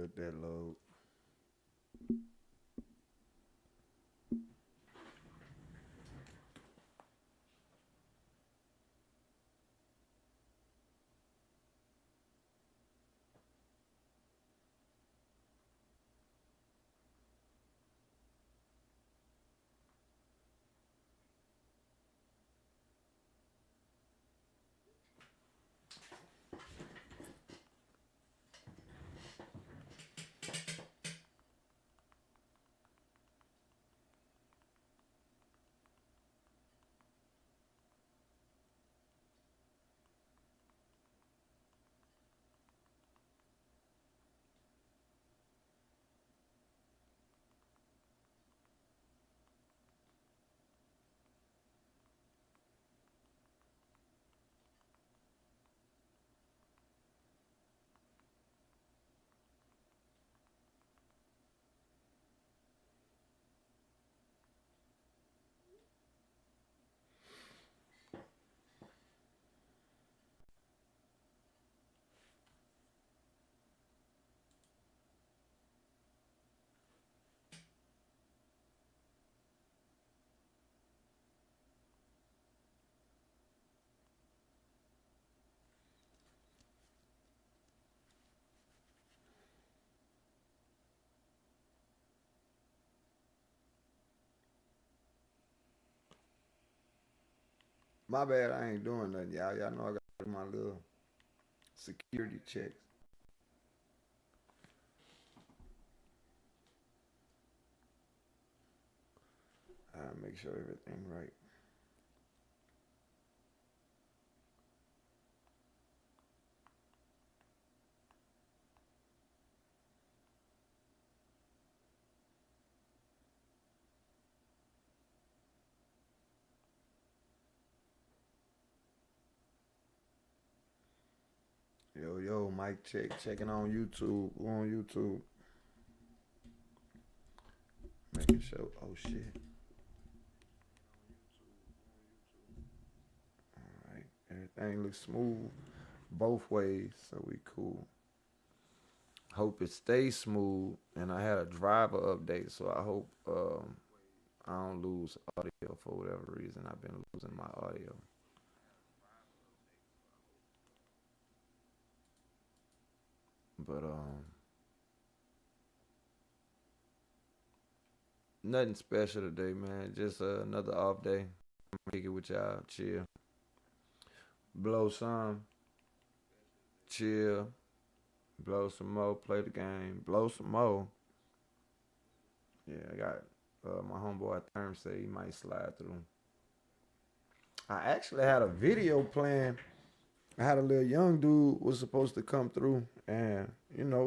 Let that load. My bad, I ain't doing nothing, y'all. Y'all know I got to do my little security checks. Make sure everything right. Yo, yo, mic check. Checking on YouTube. Who on YouTube? Making sure. Oh, shit. All right. Everything looks smooth both ways, so we cool. Hope it stays smooth. And I had a driver update, so I hope I don't lose audio for whatever reason. I've been losing my audio. But nothing special today, man. Just another off day. Kick it with y'all, chill, blow some, chill, blow some more, play the game, blow some more. Yeah, I got my homeboy Therm say he might slide through. I actually had a video plan. I had a little young dude was supposed to come through and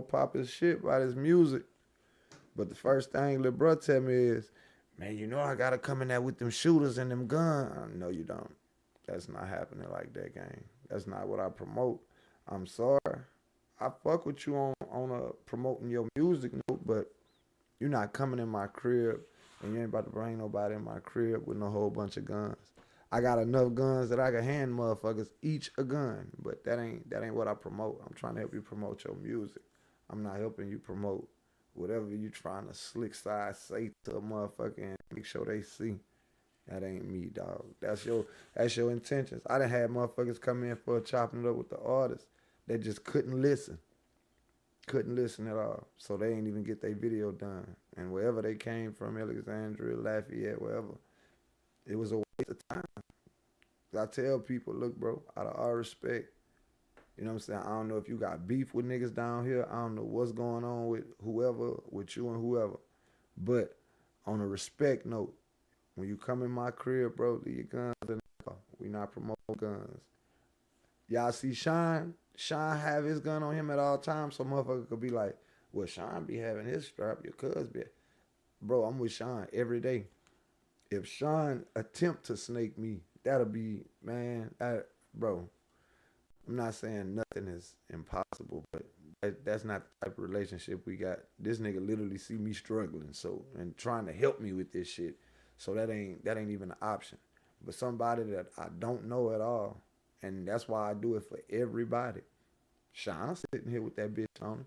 pop his shit by his music. But the first thing little bro tell me is, man, I gotta come in there with them shooters and them guns. No, you don't. That's not happening like that, gang. That's not what I promote. I'm sorry. I fuck with you on promoting your music note, but you're not coming in my crib and you ain't about to bring nobody in my crib with no whole bunch of guns. I got enough guns that I can hand motherfuckers each a gun, but that ain't what I promote. I'm trying to help you promote your music. I'm not helping you promote whatever you trying to slick side say to a motherfucker and make sure they see. That ain't me, dog. That's your intentions. I done had motherfuckers come in for chopping it up with the artists that just couldn't listen at all. So they ain't even get their video done. And wherever they came from, Alexandria, Lafayette, wherever, it was a waste of time. I tell people, look, bro, out of all respect, you know what I'm saying? I don't know if you got beef with niggas down here. I don't know what's going on with whoever, with you and whoever. But on a respect note, when you come in my crib, bro, leave your guns in the car. We not promoting guns. Y'all see Sean? Sean have his gun on him at all times, so motherfucker could be like, well, Sean be having his strap, your cuz be. Bro, I'm with Sean every day. If Sean attempt to snake me, that'll be, man, bro, I'm not saying nothing is impossible, but that's not the type of relationship we got. This nigga literally see me struggling, so and trying to help me with this shit. So that ain't even an option. But somebody that I don't know at all, and that's why I do it for everybody. Shauna sitting here with that bitch on him.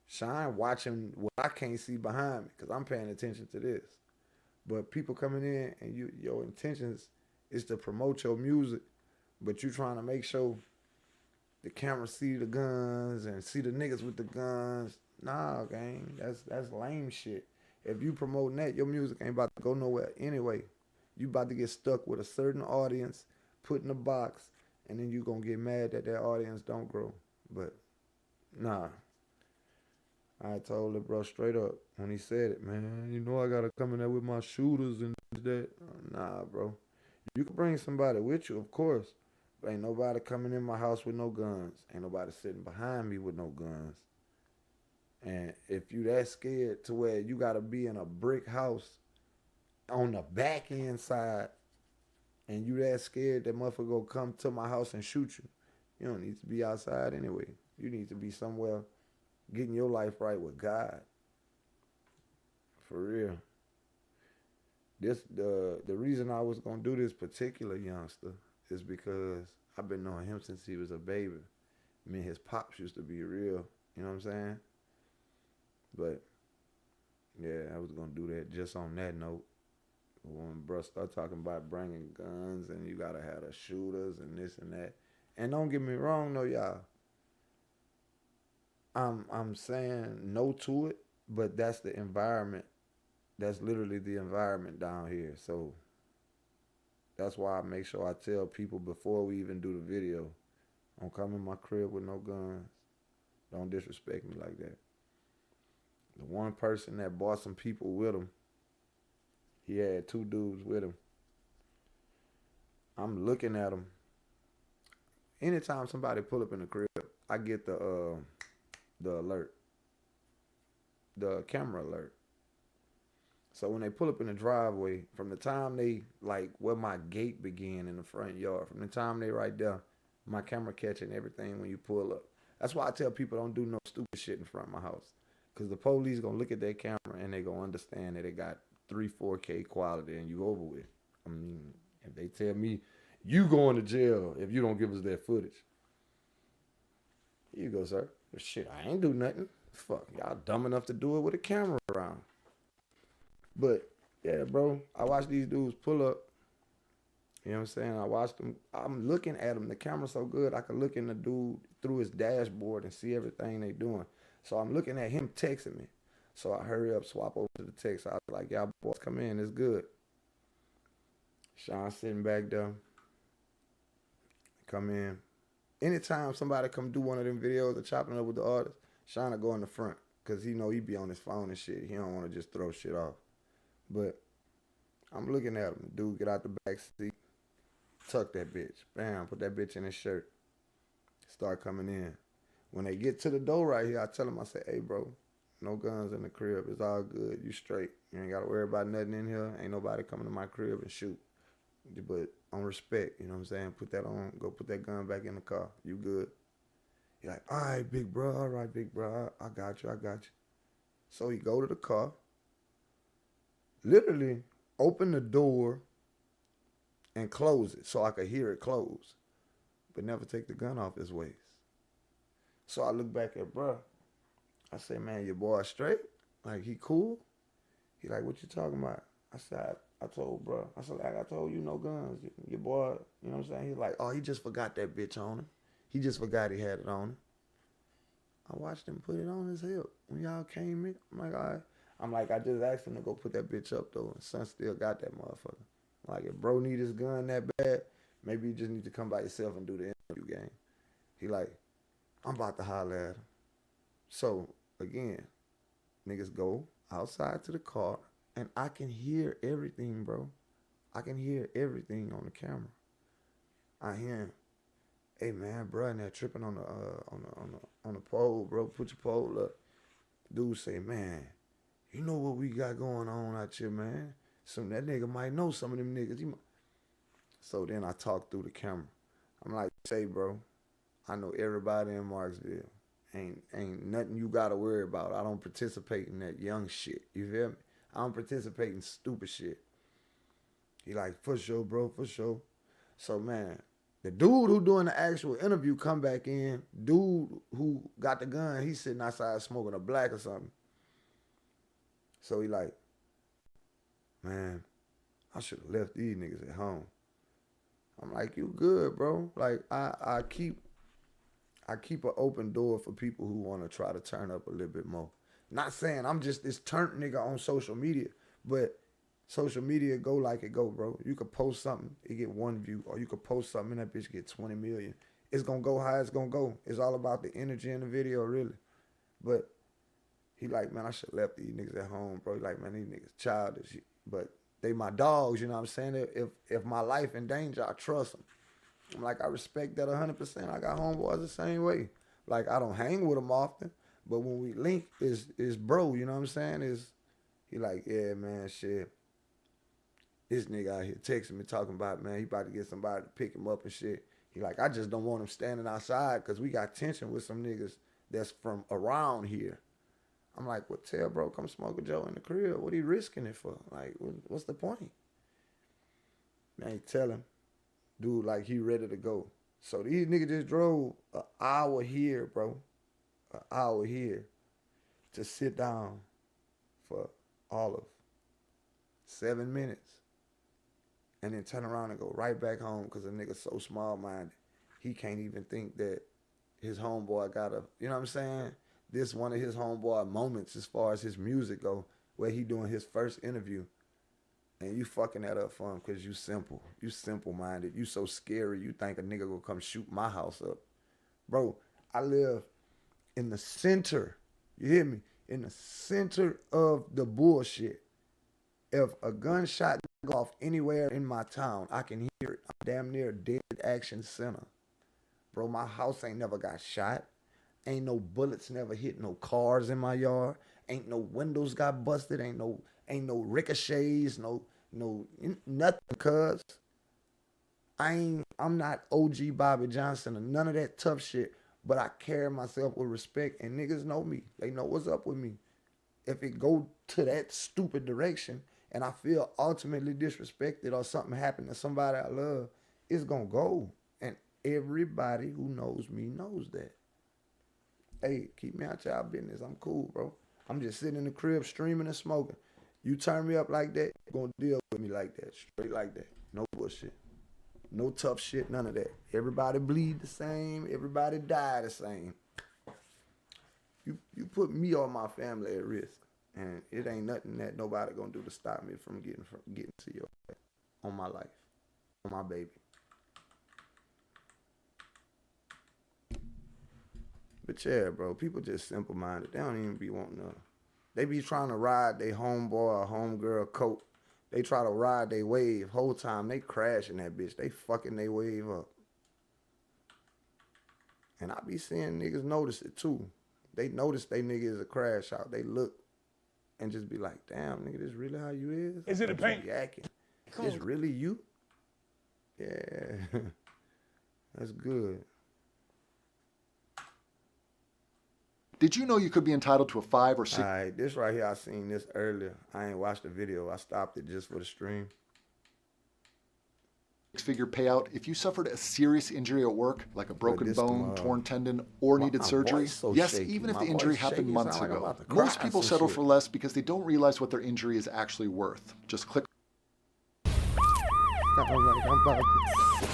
Shine watching what I can't see behind me because I'm paying attention to this. But people coming in and your intentions is to promote your music, but you trying to make sure the camera see the guns and see the niggas with the guns. Nah, gang, that's lame shit. If you promoting that, your music ain't about to go nowhere anyway. You about to get stuck with a certain audience, put in a box, and then you gonna get mad that that audience don't grow. But nah, I told the bro straight up when he said it, man. You know I gotta come in there with my shooters and that. Nah, bro. You can bring somebody with you, of course. But ain't nobody coming in my house with no guns. Ain't nobody sitting behind me with no guns. And if you that scared to where you gotta be in a brick house on the back end side, and you that scared that motherfucker go come to my house and shoot you, you don't need to be outside anyway. You need to be somewhere getting your life right with God. For real. This the reason I was gonna do this particular youngster is because I've been knowing him since he was a baby. Me and his pops used to be real. You know what I'm saying? But yeah, I was gonna do that just on that note. When bro start talking about bringing guns and you gotta have the shooters and this and that. And don't get me wrong, though, y'all. I'm saying no to it, but that's the environment. That's literally the environment down here. So that's why I make sure I tell people before we even do the video, don't come in my crib with no guns. Don't disrespect me like that. The one person that brought some people with him, he had two dudes with him. I'm looking at him. Anytime somebody pull up in the crib, I get the alert, the camera alert. So when they pull up in the driveway, from the time they like where my gate began in the front yard, from the time they right there, my camera catching everything when you pull up. That's why I tell people don't do no stupid shit in front of my house. Cause the police gonna look at their camera and they gonna understand that it got 3-4K quality and you over with. I mean, if they tell me you going to jail if you don't give us that footage. Here you go, sir. But shit, I ain't do nothing. Fuck, y'all dumb enough to do it with a camera around. But yeah, bro, I watch these dudes pull up. You know what I'm saying? I watched them. I'm looking at them. The camera's so good, I can look in the dude through his dashboard and see everything they doing. So I'm looking at him texting me. So I hurry up, swap over to the text. I was like, y'all boys come in, it's good. Sean sitting back there. Come in. Anytime somebody come do one of them videos of chopping up with the artist, Sean will go in the front. Cause he know he be on his phone and shit. He don't want to just throw shit off. But I'm looking at him. Dude get out the back seat. Tuck that bitch. Bam, put that bitch in his shirt. Start coming in. When they get to the door right here, I tell him, I say, hey, bro, no guns in the crib. It's all good. You straight. You ain't got to worry about nothing in here. Ain't nobody coming to my crib and shoot. But on respect, you know what I'm saying? Put that on. Go put that gun back in the car. You good? He like, all right, big bro. All right, big bro. I got you. I got you. So he go to the car. Literally open the door and close it so I could hear it close. But never take the gun off his waist. So I look back at bruh. I say, man, your boy straight? Like, he cool? He like, what you talking about? I said, I told bruh. I said, like, I told you no guns. Your boy, you know what I'm saying? He's like, oh, he just forgot that bitch on him. He just forgot he had it on him. I watched him put it on his hip when y'all came in. I'm like, all right. I'm like, I just asked him to go put that bitch up, though. And son still got that motherfucker. Like, if bro need his gun that bad, maybe you just need to come by yourself and do the interview game. He like, I'm about to holler at him. So, again, niggas go outside to the car, and I can hear everything, bro. I can hear everything on the camera. I hear him. Hey man, bro, and they're tripping on the pole, bro. Put your pole up. Dude say, man, you know what we got going on out here, man. That nigga might know some of them niggas. So then I talk through the camera. I'm like, say, bro, I know everybody in Marksville. Ain't nothing you gotta worry about. I don't participate in that young shit. You feel me? I don't participate in stupid shit. He like, for sure, bro, for sure. So man, The dude who doing the actual interview come back in. Dude who got the gun, he's sitting outside smoking a black or something. So he like, man, I should have left these niggas at home. I'm like, you good, bro. Like, I keep an open door for people who want to try to turn up a little bit more. Not saying I'm just this turnt nigga on social media, but social media go like it go, bro. You could post something, it get 1 view, or you could post something and that bitch get 20 million. It's gonna go how it's gonna go. It's all about the energy in the video, really. But he like, man, I should have left these niggas at home, bro. He like, man, these niggas childish, but they my dogs, you know what I'm saying? If my life in danger, I trust them. I'm like, I respect that 100%. I got homeboys the same way. Like, I don't hang with them often, but when we link, is bro, you know what I'm saying? He like, yeah, man, shit. This nigga out here texting me talking about, man, he about to get somebody to pick him up and shit. He like, I just don't want him standing outside because we got tension with some niggas that's from around here. I'm like, well, tell bro, come smoke a Joe in the crib. What he risking it for? Like, what's the point? Man, tell him, dude, like he ready to go. So these niggas just drove an hour here, bro. An hour here to sit down for all of 7 minutes. And then turn around and go right back home because a nigga so small-minded. He can't even think that his homeboy got a, you know what I'm saying? This one of his homeboy moments as far as his music go, where he doing his first interview. And you fucking that up for him because you simple. You simple-minded. You so scary. You think a nigga gonna come shoot my house up. Bro, I live in the center, you hear me? In the center of the bullshit. If a gunshot go off anywhere in my town, I can hear it. I'm damn near a dead action center. Bro, my house ain't never got shot. Ain't no bullets never hit no cars in my yard. Ain't no windows got busted. Ain't no ricochets, no nothing, cuz. I'm not OG Bobby Johnson or none of that tough shit, but I carry myself with respect and niggas know me. They know what's up with me. If it go to that stupid direction and I feel ultimately disrespected or something happened to somebody I love, it's gonna go. And everybody who knows me knows that. Hey, keep me out y'all business. I'm cool, bro. I'm just sitting in the crib streaming and smoking. You turn me up like that, you're gonna deal with me like that. Straight like that. No bullshit. No tough shit, none of that. Everybody bleed the same. Everybody die the same. You put me or my family at risk. And it ain't nothing that nobody gonna do to stop me from getting to your on my life, on my baby. But yeah, bro, people just simple-minded. They don't even be wanting to. They be trying to ride their homeboy or homegirl coat. They try to ride their wave. Whole time they crashing that bitch. They fucking their wave up. And I be seeing niggas notice it too. They notice they nigga is a crash out. They look and just be like, damn, nigga, this really how you is? Is it a paint? Cool. It's really you? Yeah. That's good. Did you know you could be entitled to a 5 or 6? All right, this right here, I seen this earlier. I ain't watched the video. I stopped it just for the stream. Figure payout if you suffered a serious injury at work, like a broken bone, torn tendon, or needed surgery. So yes, shaky. even if My the injury voice happened shaky, months sound like I'm ago. about to cry Most people some settle shit. for less because they don't realize what their injury is actually worth. Just click.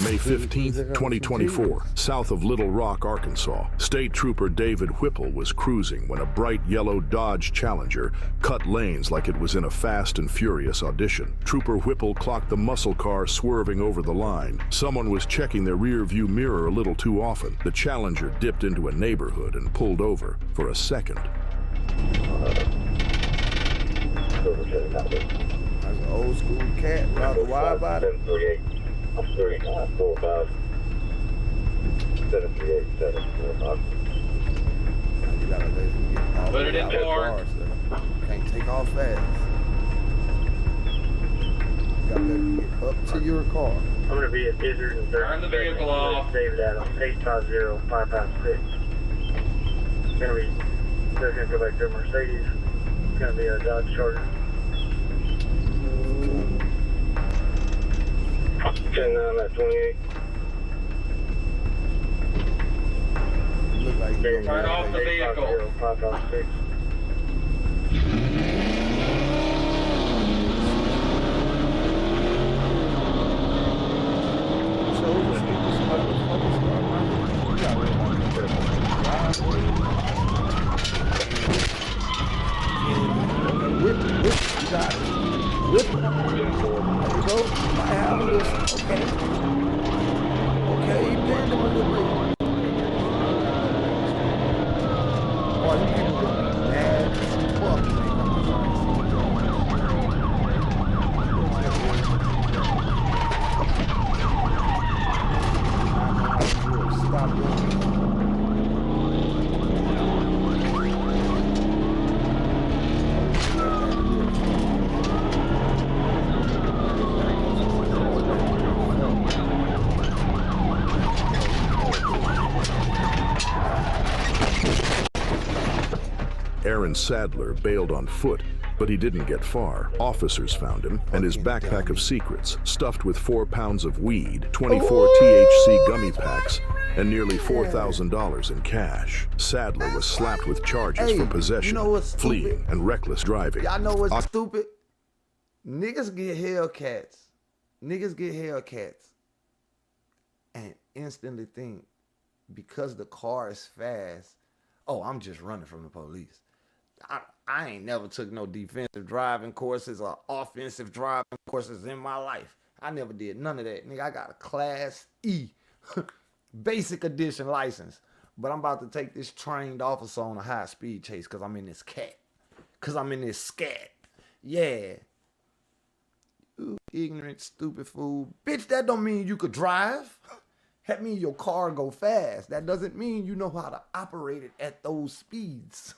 May 15th, 2024, south of Little Rock, Arkansas, State Trooper David Whipple was cruising when a bright yellow Dodge Challenger cut lanes like it was in a Fast and Furious audition. Trooper Whipple clocked the muscle car swerving over the line. Someone was checking their rear view mirror a little too often. The Challenger dipped into a neighborhood and pulled over for a second. That's an old school cat, rather wide body. 738. I'm 3945. 738, 745. You gotta let him get all Put it in park. Can't take off fast. You gotta let him get up to your car. I'm gonna be at Izzard and Turn the vehicle off. David Adams, 850-556. It's gonna be, they're gonna go back to a Mercedes. It's gonna be a Dodge Charger. 10-9 at 28. gonna Turn get off the paid. vehicle. 556. So who's the stupidest motherfuckers start running? You gotta remember that. Whip it, you got it. Whip it. There you go. Might have a little, okay. Okay, you bend them a little bit. Boy, you people gonna be mad as fuck when they come outside and see you. Stop doing it. Aaron Sadler bailed on foot, but he didn't get far. Officers found him and his backpack of secrets, stuffed with 4 pounds of weed, 24 THC gummy packs, and nearly $4,000 in cash. Sadler was slapped with charges for possession, you know what's fleeing, stupid? and reckless driving. Y'all know what's stupid? Niggas get Hellcats. Niggas get Hellcats and instantly think because the car is fast, oh, I'm just running from the police. I ain't never took no defensive driving courses or offensive driving courses in my life. I never did none of that. Nigga, I got a Class E basic edition license. But I'm about to take this trained officer on a high speed chase because I'm in this cat. Because I'm in this scat. Yeah. You ignorant, stupid fool. Bitch, that don't mean you could drive. That means your car go fast. That doesn't mean you know how to operate it at those speeds.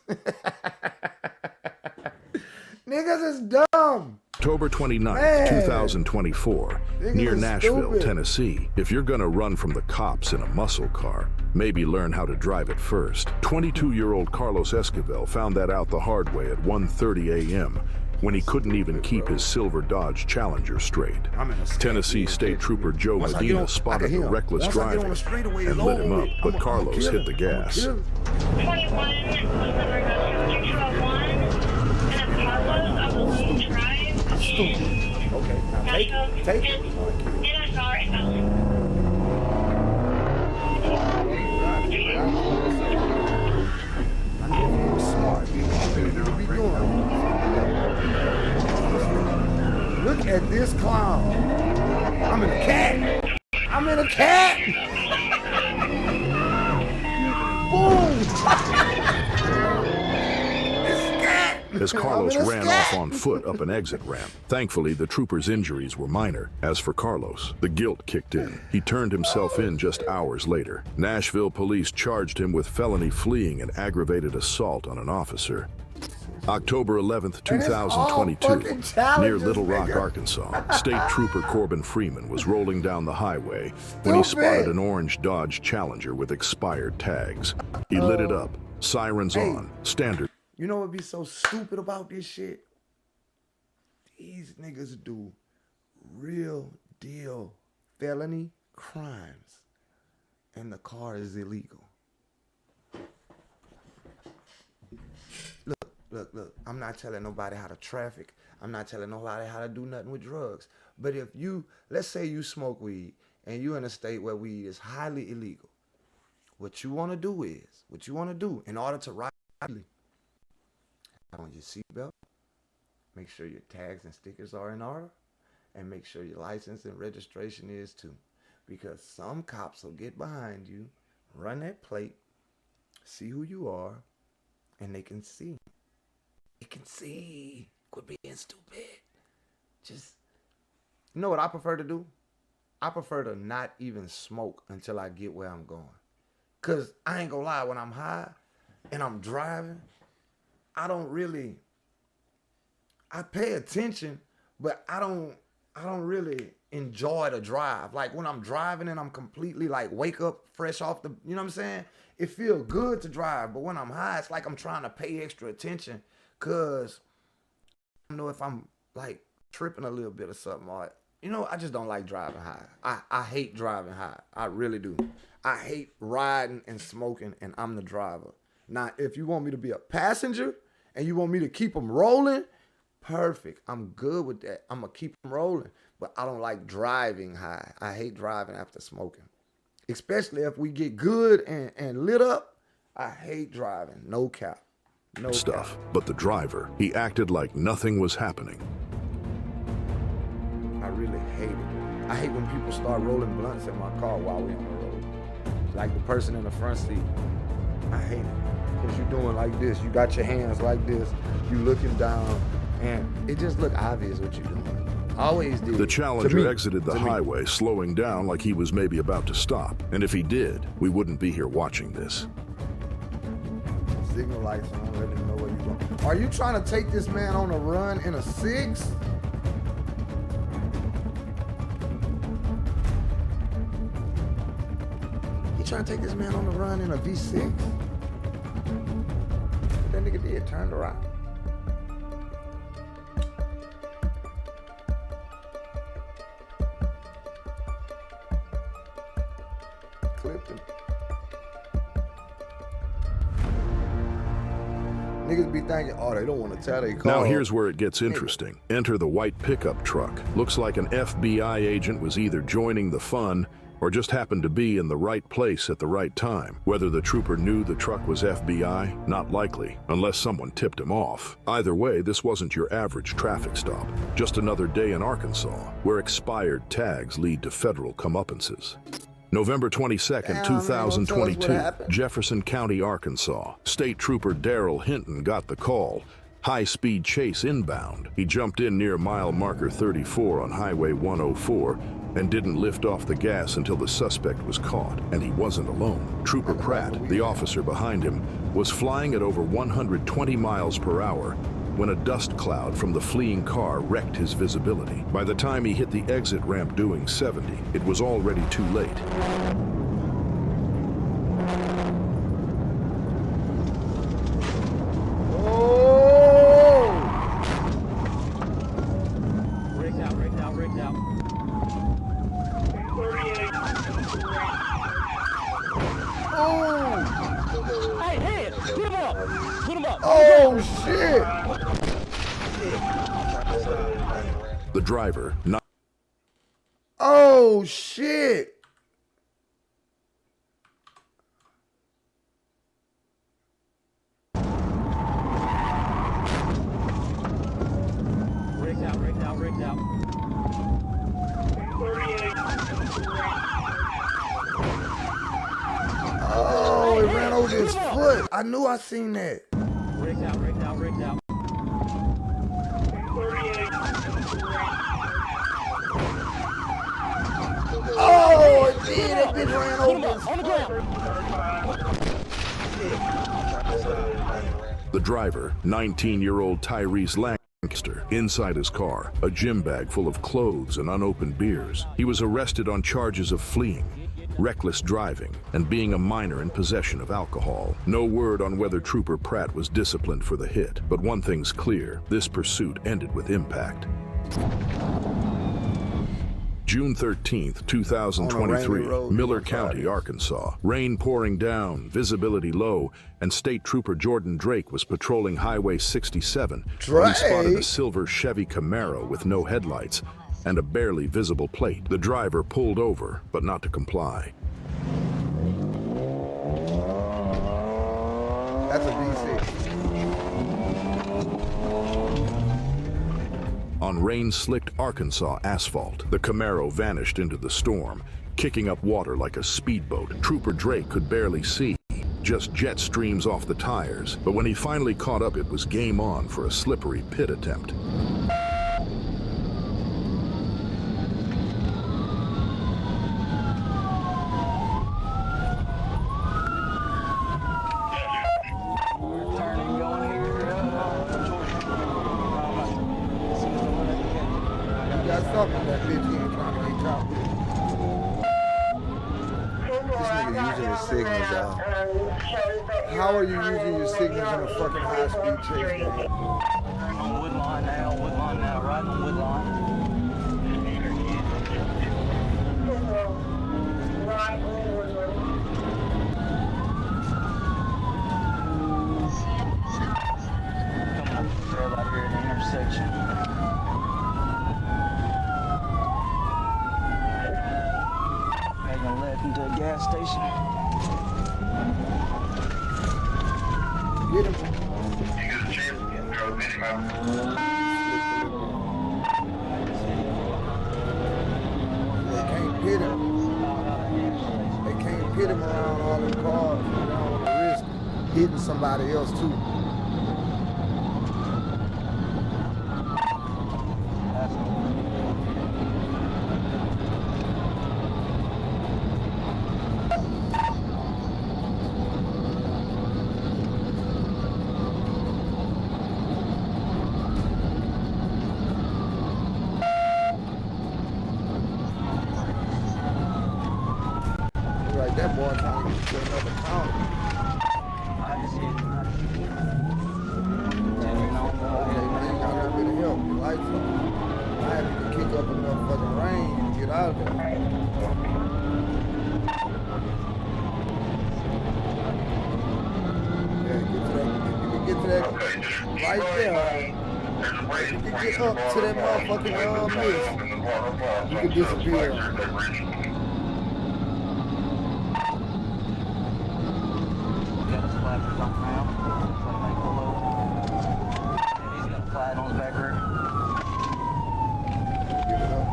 Niggas is dumb. October 29th, Man. 2024, Niggas near is Nashville, stupid. Tennessee. If you're gonna run from the cops in a muscle car, maybe learn how to drive it first. 22-year-old Carlos Esquivel found that out the hard way at 1:30 a.m. when he couldn't even keep his silver Dodge Challenger straight. I'm in a state Tennessee here, State bitch. Trooper Joe Once I get Medina on- I spotted can the hear him. reckless Once I get on driving the straightaway, and it's lit him over up, with. but I'ma Carlos kill hit him. the I'ma gas. kill him. 21, and a Carlos on the Lone Drive in Okay, now take it. Take it. and I saw it. I knew he was smart. He knew what he doing. Look at this clown. I'm in a cat. I'm in a cat. Boom. It's cat. As Carlos I'm in a ran scat. off on foot up an exit ramp. Thankfully, the trooper's injuries were minor. As for Carlos, the guilt kicked in. He turned himself in just hours later. Nashville police charged him with felony fleeing and aggravated assault on an officer. October 11th, And it's all 2022, fucking challenges, near Little Rock, nigga. Arkansas, State Trooper Corbin Freeman was rolling down the highway when he Stupid. spotted an orange Dodge Challenger with expired tags. He lit it up, sirens Hey. on, standard. You know what be so stupid about this shit? These niggas do real deal felony crimes and the car is illegal. Look, I'm not telling nobody how to traffic. I'm not telling nobody how to do nothing with drugs. But if you, let's say you smoke weed and you're in a state where weed is highly illegal, what you want to do in order to ride legally, on your seatbelt, make sure your tags and stickers are in order, and make sure your license and registration is too. Because some cops will get behind you, run that plate, see who you are, and they can see. They can see. Quit being stupid. Just, you know what I prefer to do? I prefer to not even smoke until I get where I'm going. Because I ain't gonna lie, when I'm high and I'm driving, I pay attention, but I don't really enjoy the drive. Like when I'm driving and I'm completely like wake up fresh off the, you know what I'm saying? It feels good to drive, but when I'm high, it's like I'm trying to pay extra attention because I don't know if I'm like tripping a little bit or something, or You know, I just don't like driving high. I hate driving high. I really do. I hate riding and smoking, and I'm the driver. Now, if you want me to be a passenger and you want me to keep them rolling, perfect. I'm good with that. I'm going to keep them rolling. But I don't like driving high. I hate driving after smoking. Especially if we get good and lit up. I hate driving. No cap. No stuff. cap. But the driver, he acted like nothing was happening. I really hate it. I hate when people start rolling blunts in my car while we're on the road. Like the person in the front seat. I hate it. Because you're doing like this. You got your hands like this. You looking down. And it just look obvious what you're doing. Always did. The Challenger exited the highway, slowing down like he was maybe about to stop. And if he did, we wouldn't be here watching this. Signal lights on, let him know where you're going. Are you trying to take this man on a run in a 6? You trying to take this man on a run in a V6? What that nigga did, turned around. Clipped him. Niggas be thinking, oh, they don't want to tell their car. Now here's where it gets interesting. Enter the white pickup truck. Looks like an FBI agent was either joining the fun or just happened to be in the right place at the right time. Whether the trooper knew the truck was FBI, not likely, unless someone tipped him off. Either way, this wasn't your average traffic stop. Just another day in Arkansas, where expired tags lead to federal comeuppances. November 22nd, 2022, Jefferson County, Arkansas. State Trooper Daryl Hinton got the call. High-speed chase inbound. He jumped in near mile marker 34 on Highway 104 and didn't lift off the gas until the suspect was caught, and he wasn't alone. Trooper Pratt, the officer behind him, was flying at over 120 miles per hour when a dust cloud from the fleeing car wrecked his visibility. By the time he hit the exit ramp doing 70, it was already too late. Rigged out. Oh! Hey, head! Put him up! Put him up! Oh, shit! The driver, not... Oh, shit! Rigged out. Oh, it ran over his foot. I knew I seen that. Rigged out. Oh, it did. That bitch ran over his On the ground. The driver, 19-year-old Tyrese Lancaster, inside his car, a gym bag full of clothes and unopened beers. He was arrested on charges of fleeing, reckless driving, and being a minor in possession of alcohol. No word on whether Trooper Pratt was disciplined for the hit, but one thing's clear, this pursuit ended with impact. June 13th, 2023, Miller County, Arkansas. Rain pouring down, visibility low, and State Trooper Jordan Drake was patrolling Highway 67 when he spotted a silver Chevy Camaro with no headlights and a barely visible plate. The driver pulled over, but not to comply. That's a D6. On rain-slicked Arkansas asphalt, the Camaro vanished into the storm, kicking up water like a speedboat. Trooper Drake could barely see, just jet streams off the tires. But when he finally caught up, it was game on for a slippery pit attempt. That bitch, he ain't trying to get caught. This nigga using his signals, y'all. How are you using your signals in a fucking high-speed chase game? On Woodlawn now, right on Woodlawn. Coming up the trail out here in the intersection. Making a left into a gas station. Get him. They can't pit him. They can't pit him around all them cars. You don't want to risk hitting somebody else too. Like that boy trying to get to another county. I just hit him. Okay, man, you got a little bit of help. Your lights on. I had to kick up enough fucking rain to get out of there. Yeah, get to that. If you can get to that right there. If you can get up to that motherfucking mist, you can disappear. Got his flag off now. So I might pull over. And he's got a flag on his back rear. Give it up.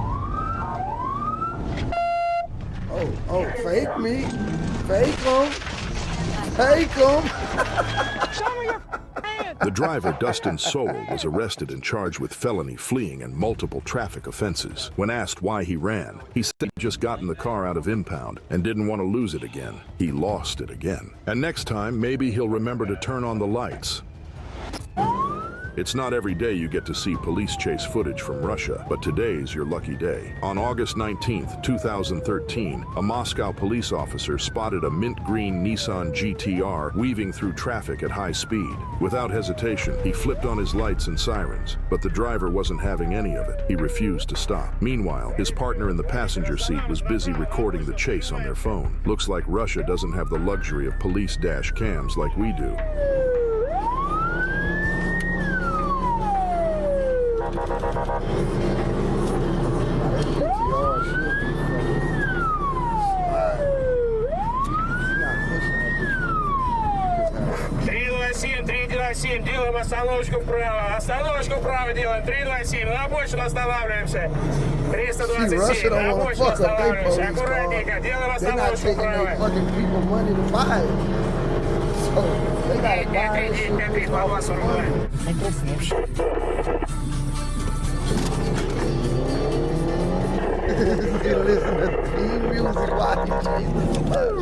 Oh, fake me. Fake them. Fake them. Show me your hand! The driver, Dustin Sowell, was arrested and charged with felony fleeing and multiple traffic offenses. When asked why he ran, he said he'd just gotten the car out of impound and didn't want to lose it again. He lost it again. And next time, maybe he'll remember to turn on the lights. It's not every day you get to see police chase footage from Russia, but today's your lucky day. On August 19th, 2013, a Moscow police officer spotted a mint green Nissan GTR weaving through traffic at high speed. Without hesitation, he flipped on his lights and sirens, but the driver wasn't having any of it. He refused to stop. Meanwhile, his partner in the passenger seat was busy recording the chase on their phone. Looks like Russia doesn't have the luxury of police dash cams like we do. Делаем остановочку вправо делаем, 327, на обочину останавливаемся, 327, на обочину останавливаемся, аккуратненько, делаем остановочку вправо. 5-5-5, по вас урваем. Listen to theme music while he chases somebody.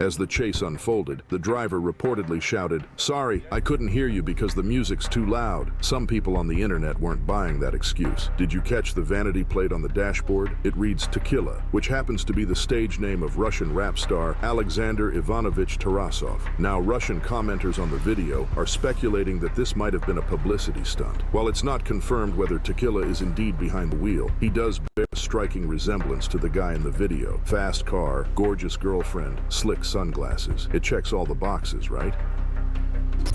As the chase unfolded, the driver reportedly shouted, "Sorry, I couldn't hear you because the music's too loud." Some people on the internet weren't buying that excuse. Did you catch the vanity plate on the dashboard? It reads Tequila, which happens to be the stage name of Russian rap star Alexander Ivanovich Tarasov. Now, Russian commenters on the video are speculating that this might have been a publicity stunt. While it's not confirmed whether Tequila is indeed behind the wheel, he does bear a striking resemblance to the guy in the video. Fast car, gorgeous girlfriend, slick sunglasses. It checks all the boxes, right?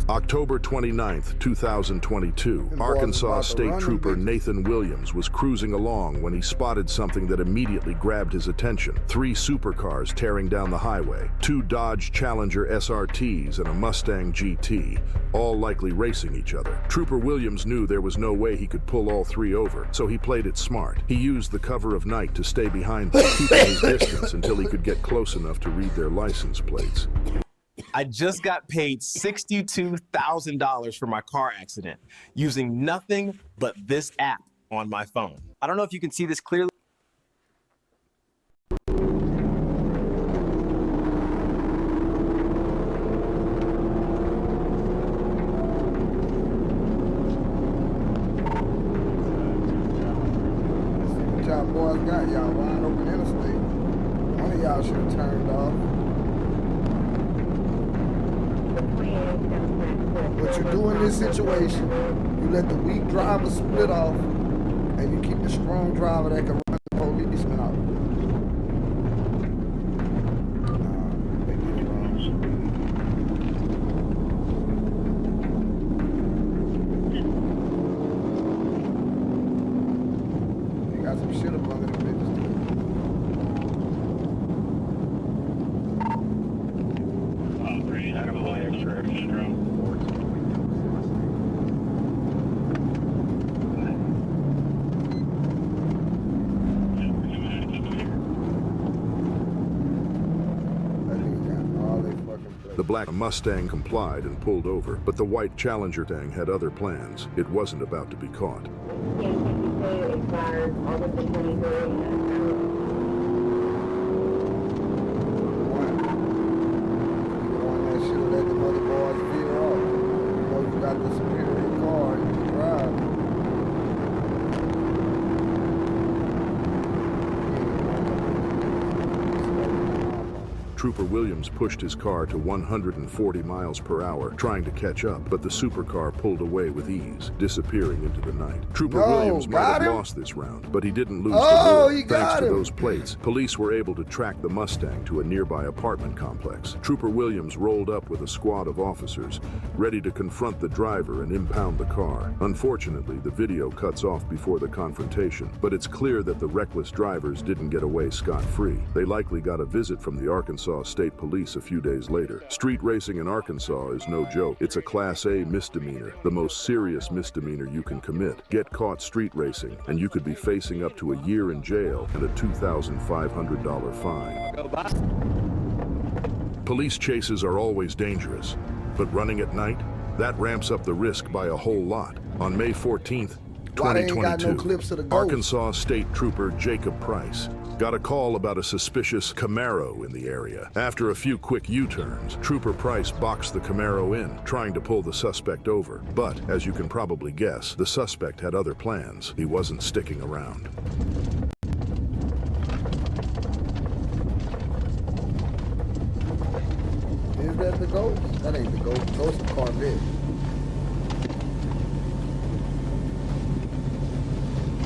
October 29th, 2022, Arkansas State Trooper Nathan Williams was cruising along when he spotted something that immediately grabbed his attention. 3 supercars tearing down the highway, 2 Dodge Challenger SRTs and a Mustang GT, all likely racing each other. Trooper Williams knew there was no way he could pull all 3 over, so he played it smart. He used the cover of night to stay behind them, keeping his distance until he could get close enough to read their license plates. I just got paid $62,000 for my car accident using nothing but this app on my phone. I don't know if you can see this clearly. What y'all boys got? Y'all wide open interstate. One of y'all should have turned off. What you do in this situation, you let the weak driver split off, and you keep the strong driver that can run the policeman out. They did it wrong. They got some shit up under the bitches too. Oh, great. I don't know extra room. The black Mustang complied and pulled over, but the white Challenger Mustang had other plans. It wasn't about to be caught. Trooper Williams pushed his car to 140 miles per hour, trying to catch up, but the supercar pulled away with ease, disappearing into the night. Trooper Williams might have lost this round, but he didn't lose the war. Thanks to those plates, police were able to track the Mustang to a nearby apartment complex. Trooper Williams rolled up with a squad of officers, ready to confront the driver and impound the car. Unfortunately, the video cuts off before the confrontation, but it's clear that the reckless drivers didn't get away scot-free. They likely got a visit from the Arkansas State Police a few days later. Street racing in Arkansas is no joke. It's a Class A misdemeanor, the most serious misdemeanor you can commit. Get caught street racing, and you could be facing up to a year in jail and a $2,500 fine. Police chases are always dangerous, but running at night, that ramps up the risk by a whole lot. On May 14th, 2022, Arkansas State Trooper Jacob Price got a call about a suspicious Camaro in the area. After a few quick U-turns, Trooper Price boxed the Camaro in, trying to pull the suspect over. But, as you can probably guess, the suspect had other plans. He wasn't sticking around. Is that the Ghost? That ain't the Ghost. The Ghost is a Corvette.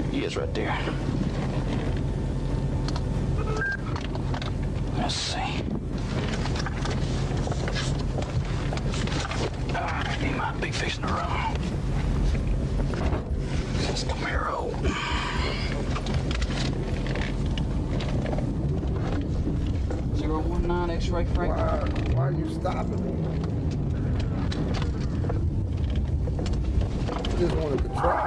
He is right there. Let's see. He might be fixing to run. That's Camaro. 019 X-ray Frank. Why are you stopping me? You just wanted to try.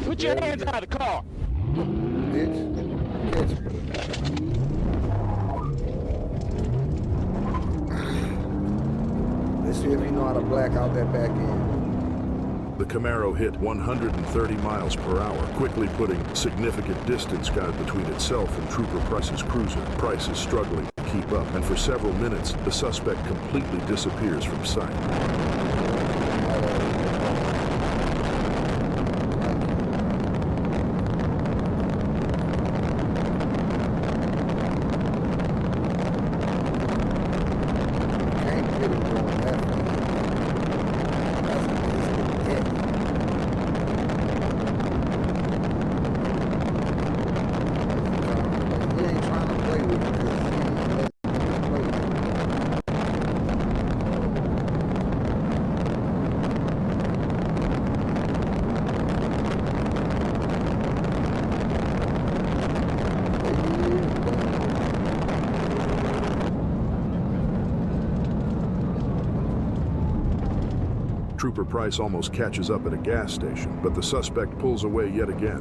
Put your hands out of the car. Bitch. Catch me. Let's see if you know how to black out that back end. The Camaro hit 130 miles per hour, quickly putting significant distance between itself and Trooper Price's cruiser. Price is struggling to keep up, and for several minutes, the suspect completely disappears from sight. Trooper Price almost catches up at a gas station, but the suspect pulls away yet again.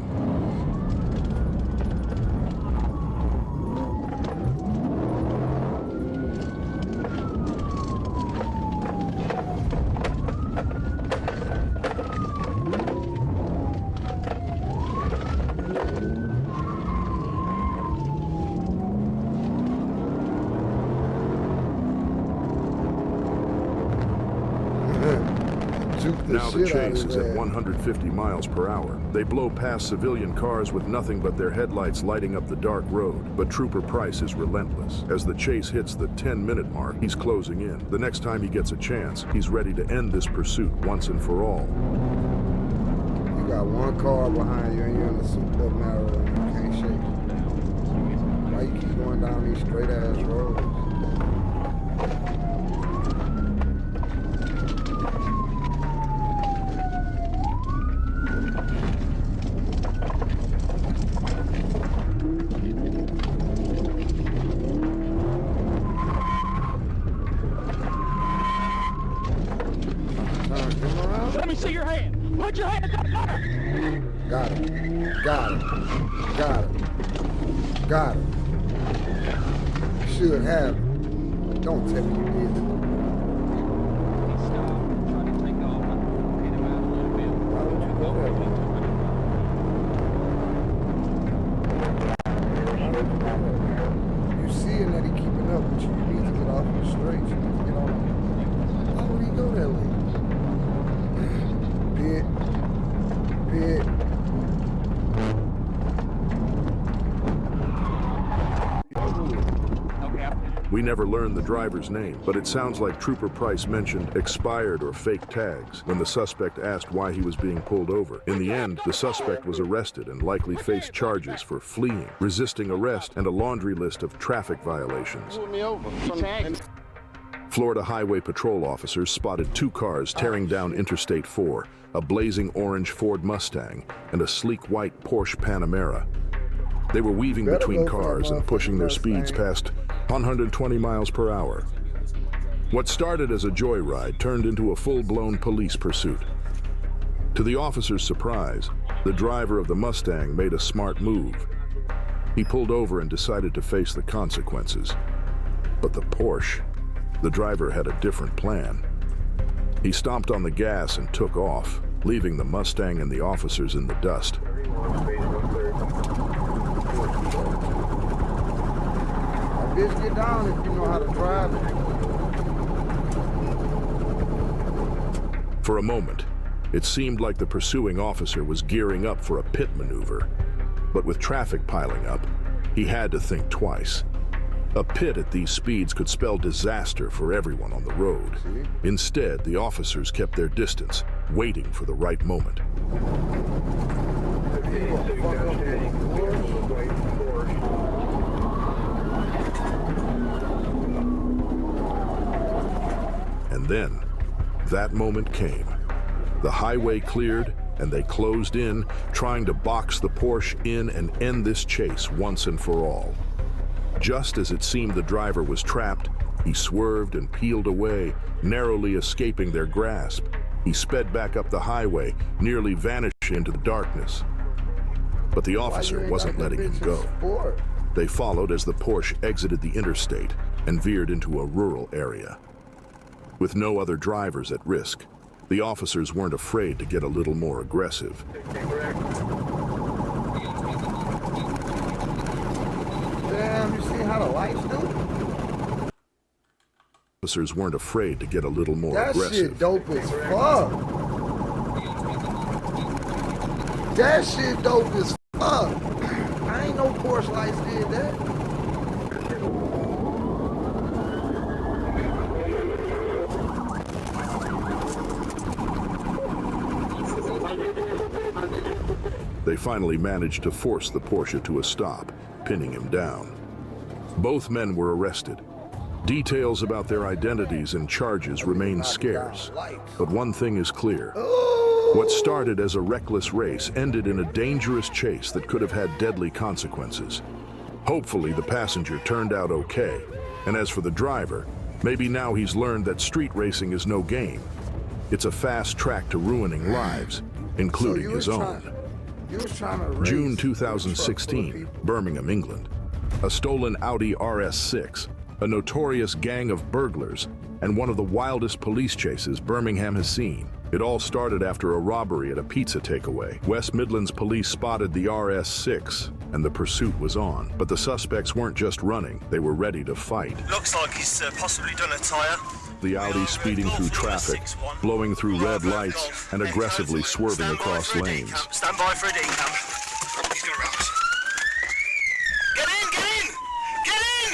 juke the Now the shit out of chase his is at ass. 150 miles per hour. They blow past civilian cars with nothing but their headlights lighting up the dark road. But Trooper Price is relentless. As the chase hits the 10-minute mark, he's closing in. The next time he gets a chance, he's ready to end this pursuit once and for all. You got one car behind you and you're in a super narrow and you can't shake. Why you keep going down these straight ass roads? Let me see your hand. Put your hands up there. Got it. Got it. Got it. Got it. Should have it. Don't tell me you did it. Why don't you go that way? Why don't you go that way? You seeing that he keeping up with you. You need to get off the straight. You need to get on. Why would he go that way? Pit. We never learned the driver's name, but it sounds like Trooper Price mentioned expired or fake tags when the suspect asked why he was being pulled over. In the end, the suspect was arrested and likely faced charges for fleeing, resisting arrest, and a laundry list of traffic violations. Florida Highway Patrol officers spotted two cars tearing down Interstate 4, a blazing orange Ford Mustang and a sleek white Porsche Panamera. They were weaving between cars and pushing their speeds past 120 miles per hour. What started as a joyride turned into a full-blown police pursuit. To the officers' surprise, the driver of the Mustang made a smart move. He pulled over and decided to face the consequences. But the Porsche, the driver had a different plan. He stomped on the gas and took off, leaving the Mustang and the officers in the dust. Bitch, get down if you know how to drive it. For a moment, it seemed like the pursuing officer was gearing up for a pit maneuver. But with traffic piling up, he had to think twice. A pit at these speeds could spell disaster for everyone on the road. Instead, the officers kept their distance, waiting for the right moment. And then, that moment came. The highway cleared, and they closed in, trying to box the Porsche in and end this chase once and for all. Just as it seemed the driver was trapped, he swerved and peeled away, narrowly escaping their grasp. He sped back up the highway, nearly vanishing into the darkness. But the officer wasn't letting him go. They followed as the Porsche exited the interstate and veered into a rural area. With no other drivers at risk, the officers weren't afraid to get a little more aggressive. Damn, you see how the lights do? Officers weren't afraid to get a little more aggressive. That shit dope as fuck. That shit dope as fuck. I ain't no Porsche lights did that. They finally managed to force the Porsche to a stop, pinning him down. Both men were arrested. Details about their identities and charges remain scarce, but one thing is clear. What started as a reckless race ended in a dangerous chase that could have had deadly consequences. Hopefully, the passenger turned out okay, and as for the driver, maybe now he's learned that street racing is no game. It's a fast track to ruining lives, including his own. June 2016, Birmingham, England. A stolen Audi RS6, a notorious gang of burglars, and one of the wildest police chases Birmingham has seen. It all started after a robbery at a pizza takeaway. West Midlands police spotted the RS6, and the pursuit was on. But the suspects weren't just running, they were ready to fight. Looks like he's possibly done a tyre. The Audi speeding through traffic, blowing through red lights, and aggressively swerving across lanes. Stand by for a decam. He's gonna ram us. Get in! Get in! Get in!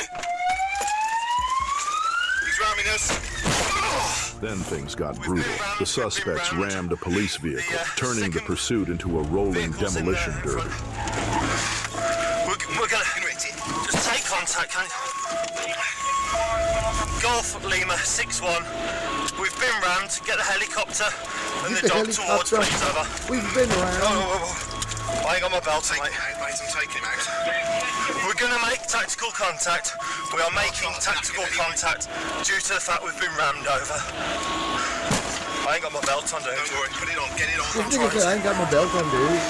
He's ramming us. Then things got brutal. The suspects rammed a police vehicle, turning the pursuit into a rolling demolition derby. We're gonna just take contact, can you? Golf Lima 6-1. We've been rammed. Get the helicopter and the dog towards me. Over. We've been rammed. Oh. I ain't got my belt, mate. I'm taking him out. We're gonna make tactical contact. We are making tactical contact due to the fact we've been rammed over. I ain't got my belt on, dude. Don't worry, put it on, get it on. This nigga said I ain't got my belt on, dude.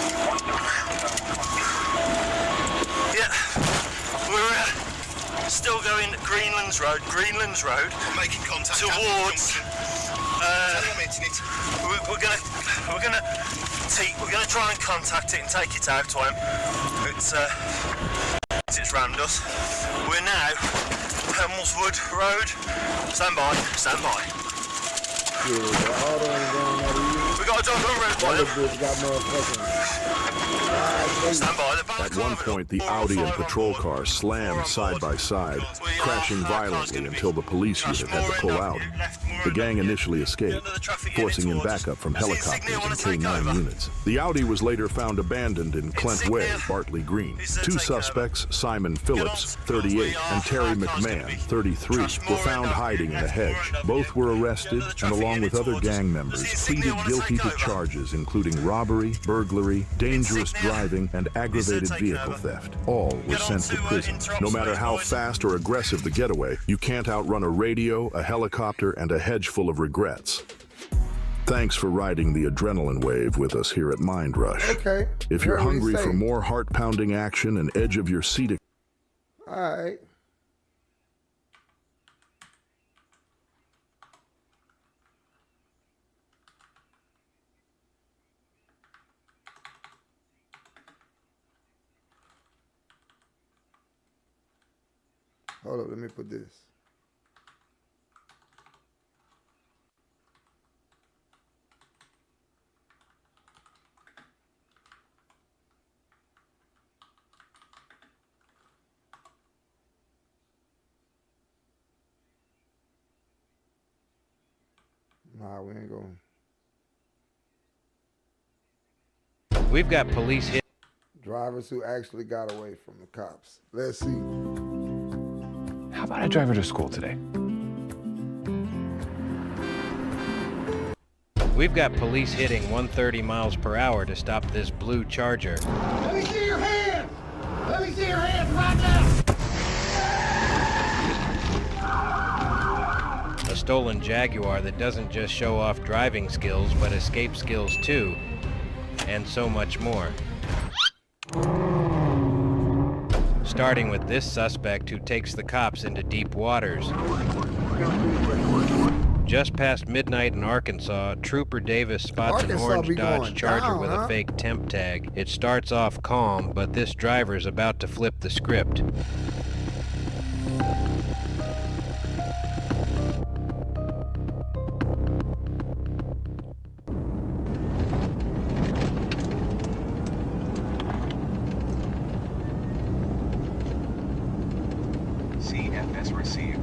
Yeah, we're still going Greenlands Road. I'm making contact. Towards. We're gonna try and contact it and take it out to him. It's rammed us. We're now Hemelswood Road. Stand by. Yeah, the auto ain't going that easy. We got a dog on road by him. Got motherfucking... Stand by. At one point, the Audi and patrol car slammed side by side, crashing violently until the police unit had to pull out. The gang initially escaped, forcing in backup from helicopters and K9 units. The Audi was later found abandoned in Clent Way, Bartley Green. Two suspects, Simon Phillips, 38, and Terry McMahon, 33, were found hiding in a hedge. Both were arrested and, along with other gang members, pleaded guilty to charges including robbery, burglary, dangerous driving, and aggravated vehicle theft. All were sent to prison. No matter how fast or aggressive the getaway, you can't outrun a radio, a helicopter, and a hedge full of regrets. Thanks for riding the adrenaline wave with us here at Mind Rush. Okay. If you're hungry for more heart-pounding action and edge of your seat... All right. Hold up, let me put this. Nah, we ain't going. We've got police hit. Drivers who actually got away from the cops. Let's see. How about I drive her to school today? We've got police hitting 130 miles per hour to stop this blue Charger. Let me see your hands! Let me see your hands right now! A stolen Jaguar that doesn't just show off driving skills, but escape skills too, and so much more. Starting with this suspect who takes the cops into deep waters. Just past midnight in Arkansas, Trooper Davis spots an orange Dodge Charger with a fake temp tag. It starts off calm, but this driver's about to flip the script. CFS received.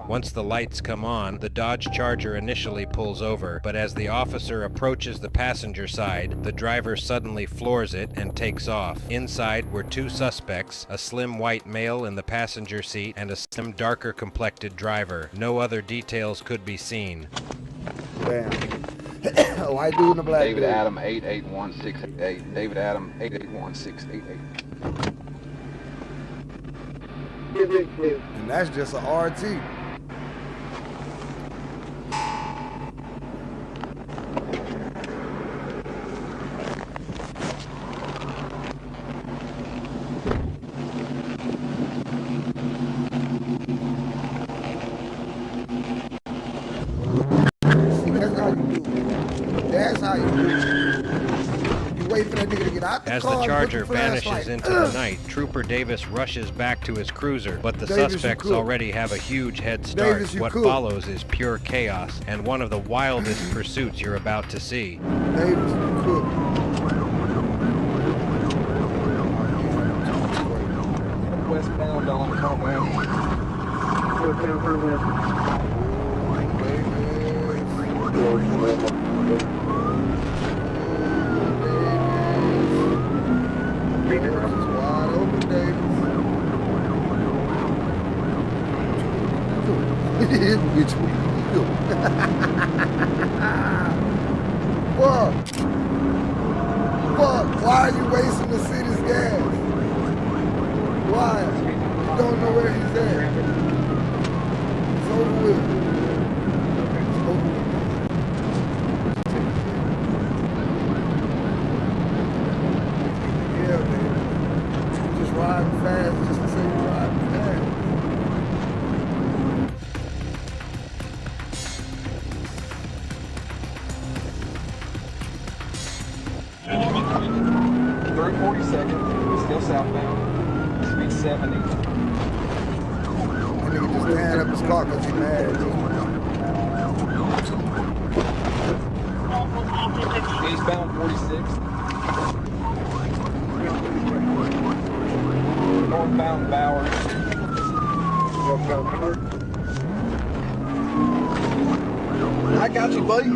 Once the lights come on, the Dodge Charger initially pulls over, but as the officer approaches the passenger side, the driver suddenly floors it and takes off. Inside were two suspects, a slim white male in the passenger seat and a slim darker complected driver. No other details could be seen. Damn. White dude in the black David Adam 881688. David Adam 881688. And that's just an RT. Not the As car, the put Charger the flashlight. vanishes into the night, Trooper Davis rushes back to his cruiser, but the Davis, you suspects cook. already have a huge head start. Davis, you What cook. follows is pure chaos and one of the wildest pursuits you're about to see. Davis, you cook. Westbound on Commonwealth. Wide open, Davis. Which way you go? Fuck. Fuck. Why are you wasting the city's gas? Why? You don't know where he's at. It's over with. It's over with. Yeah, man. You just riding fast just to say you're riding fast. 42nd, still southbound, speed 70. That nigga just tearing up his car because he mad. Eastbound 46. Northbound Bowers. I got you, buddy.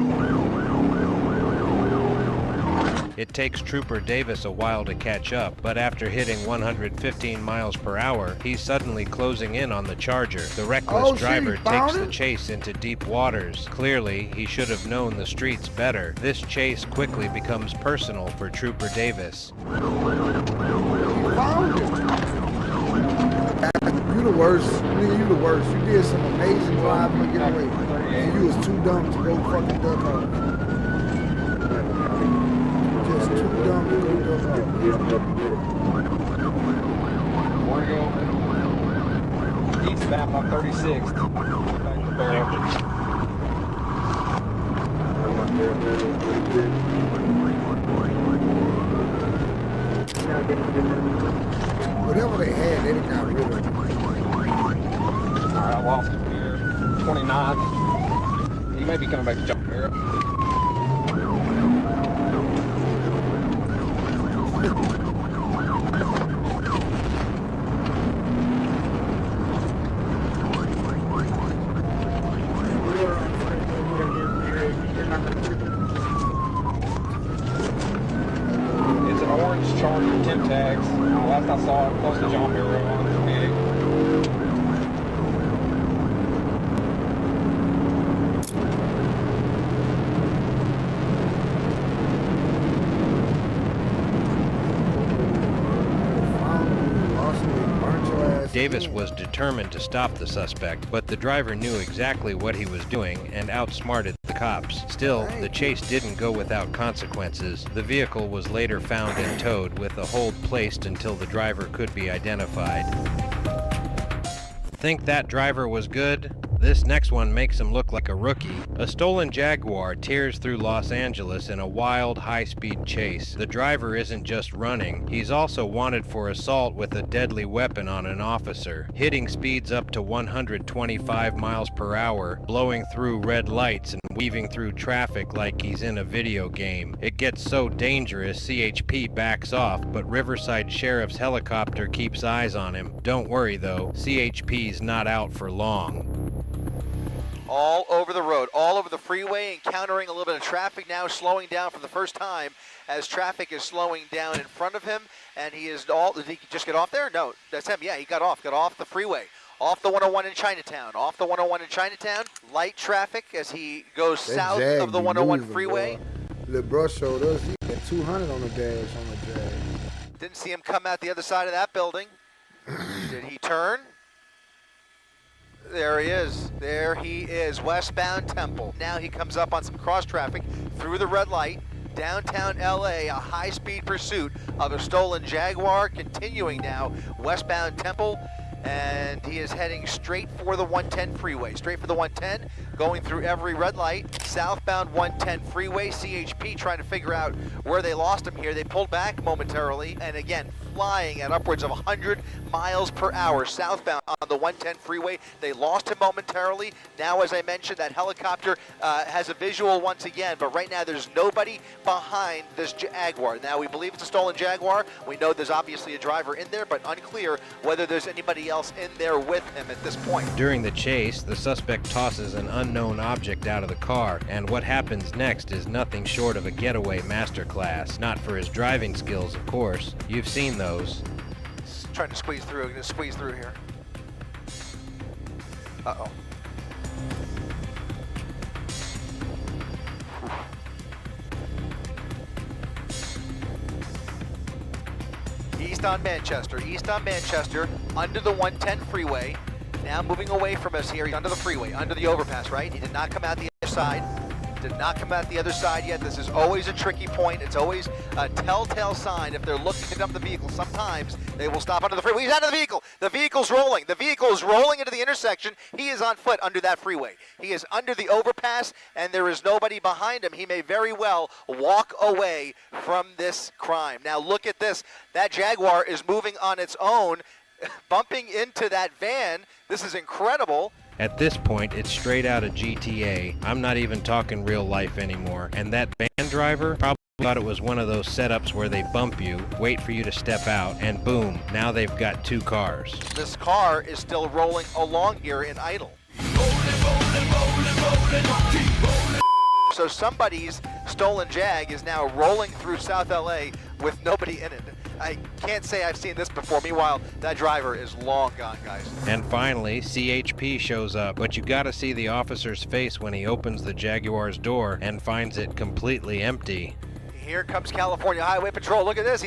It takes Trooper Davis a while to catch up, but after hitting 115 miles per hour, he's suddenly closing in on the Charger. The reckless driver takes the chase into deep waters. Clearly, he should have known the streets better. This chase quickly becomes personal for Trooper Davis. Found it. You the worst. Nigga, you the worst. You did some amazing driving to get away. And you was too dumb to go fucking duck off. Just too dumb to go duck off. Where you go? Eastbound on 36. Back to Barrel. Whatever they had, they done got rid of it. Alright, I lost him here. 29. He may be coming back to John Barrel. It's an orange Charger, 10 tags. Last I saw it, close to John Barrel on the big. Davis was determined to stop the suspect, but the driver knew exactly what he was doing and outsmarted the cops. Still, the chase didn't go without consequences. The vehicle was later found and towed, with a hold placed until the driver could be identified. Think that driver was good? This next one makes him look like a rookie. A stolen Jaguar tears through Los Angeles in a wild, high-speed chase. The driver isn't just running, he's also wanted for assault with a deadly weapon on an officer, hitting speeds up to 125 miles per hour, blowing through red lights and weaving through traffic like he's in a video game. It gets so dangerous, CHP backs off, but Riverside Sheriff's helicopter keeps eyes on him. Don't worry though, CHP's not out for long. All over the road, all over the freeway, encountering a little bit of traffic now, slowing down for the first time as traffic is slowing down in front of him, and he is all, did he just get off there? No, that's him, yeah, he got off the freeway, off the 101 in Chinatown, light traffic as he goes south of the 101 freeway. Little bro showed us he had 200 on the dash on the Jag. Didn't see him come out the other side of that building. Did he turn? There he is, westbound Temple. Now he comes up on some cross traffic through the red light, downtown LA, a high-speed pursuit of a stolen Jaguar, continuing now westbound Temple and he is heading straight for the 110 freeway. Straight for the 110, going through every red light. Southbound 110 freeway. CHP trying to figure out where they lost him here. They pulled back momentarily, and again, flying at upwards of 100 miles per hour southbound on the 110 freeway. They lost him momentarily. Now, as I mentioned, that helicopter has a visual once again, but right now there's nobody behind this Jaguar. Now, we believe it's a stolen Jaguar. We know there's obviously a driver in there, but unclear whether there's anybody else in there with him at this point. During the chase, the suspect tosses an unknown object out of the car, and what happens next is nothing short of a getaway masterclass. Not for his driving skills, of course. You've seen those. Trying to squeeze through, gonna squeeze through here. Uh-oh. East on Manchester, under the 110 freeway. Now moving away from us here, he's under the freeway, under the overpass, right? He did not come out the other side. Did not come out the other side yet. This is always a tricky point. It's always a telltale sign if they're looking to dump the vehicle. Sometimes they will stop under the freeway. He's out of the vehicle. The vehicle's rolling. The vehicle is rolling into the intersection. He is on foot under that freeway. He is under the overpass, and there is nobody behind him. He may very well walk away from this crime. Now look at this. That Jaguar is moving on its own, bumping into that van. This is incredible. At this point, it's straight out of GTA. I'm not even talking real life anymore. And that van driver probably thought it was one of those setups where they bump you, wait for you to step out, and boom, now they've got two cars. This car is still rolling along here in idle. So somebody's stolen Jag is now rolling through South LA with nobody in it. I can't say I've seen this before. Meanwhile, that driver is long gone, guys. And finally, CHP shows up, but you gotta see the officer's face when he opens the Jaguar's door and finds it completely empty. Here comes California Highway Patrol. Look at this.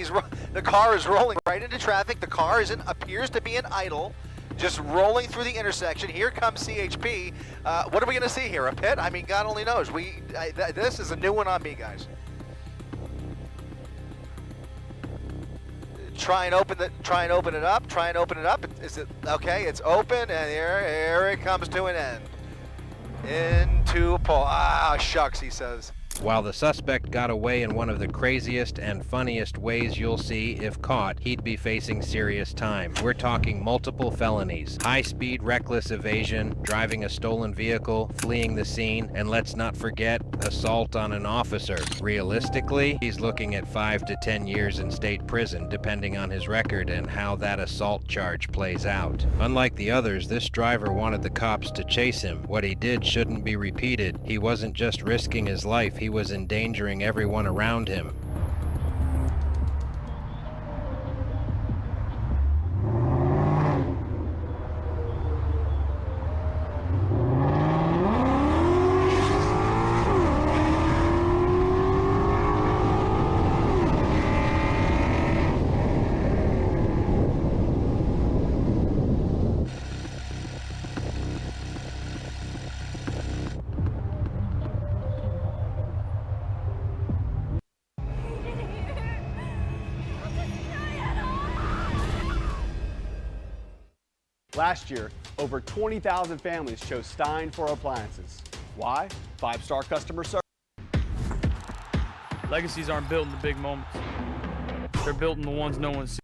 The car is rolling right into traffic. The car appears to be in idle, just rolling through the intersection. Here comes CHP. What are we gonna see here? A pit? I mean, God only knows. This is a new one on me, guys. Try and open it up. Is it okay? It's open, and here it comes to an end. Into a pole. Ah, shucks, he says. While the suspect got away in one of the craziest and funniest ways you'll see, if caught, he'd be facing serious time. We're talking multiple felonies: high-speed reckless evasion, driving a stolen vehicle, fleeing the scene, and let's not forget, assault on an officer. Realistically, he's looking at 5 to 10 years in state prison, depending on his record and how that assault charge plays out. Unlike the others, this driver wanted the cops to chase him. What he did shouldn't be repeated. He wasn't just risking his life, he was endangering everyone around him. Last year, over 20,000 families chose Stein for appliances. Why? 5-star customer service. Legacies aren't built in the big moments. They're built in the ones no one sees.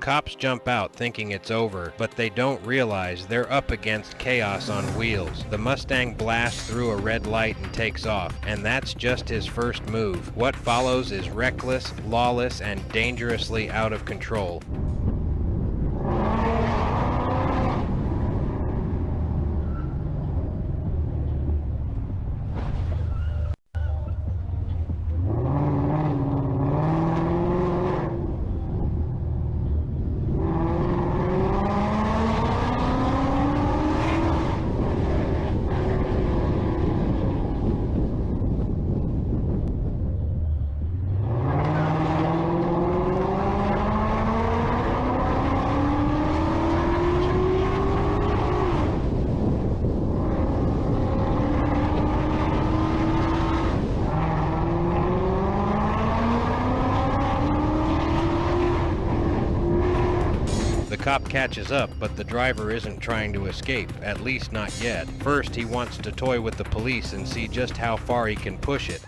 Cops jump out thinking it's over, but they don't realize they're up against chaos on wheels. The Mustang blasts through a red light and takes off, and that's just his first move. What follows is reckless, lawless, and dangerously out of control. cop catches up, but the driver isn't trying to escape, at least not yet. First, he wants to toy with the police and see just how far he can push it.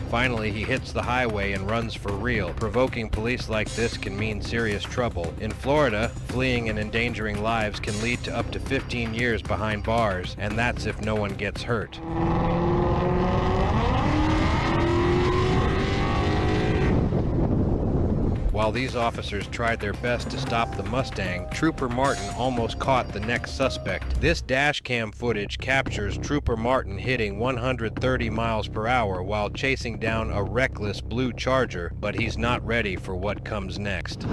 Finally, he hits the highway and runs for real. Provoking police like this can mean serious trouble. In Florida, fleeing and endangering lives can lead to up to 15 years behind bars, and that's if no one gets hurt. While these officers tried their best to stop the Mustang, Trooper Martin almost caught the next suspect. This dash cam footage captures Trooper Martin hitting 130 miles per hour while chasing down a reckless blue Charger, but he's not ready for what comes next.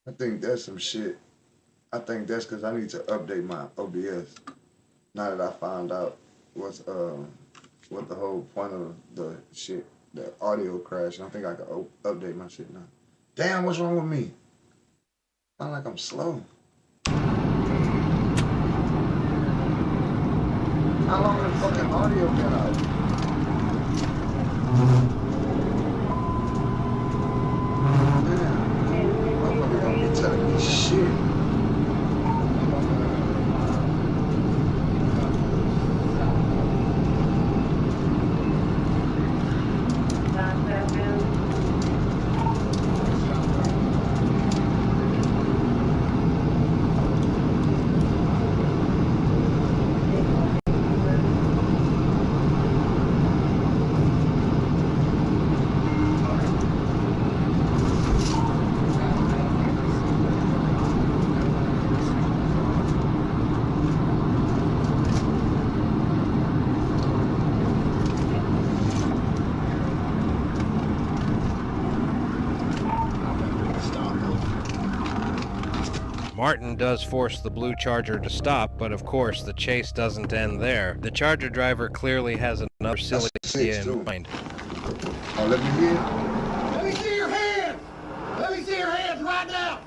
I think that's some shit. I think that's because I need to update my OBS. Now that I found out what the whole point of the shit, the audio crash, I think I can update my shit now. Damn, what's wrong with me? Sound like I'm slow. How long has the fucking audio been out? Telling me shit. Martin does force the blue Charger to stop, but of course the chase doesn't end there. The Charger driver clearly has another silly idea in mind. Oh, let me hear. Let me see your hands! Let me see your hands right now!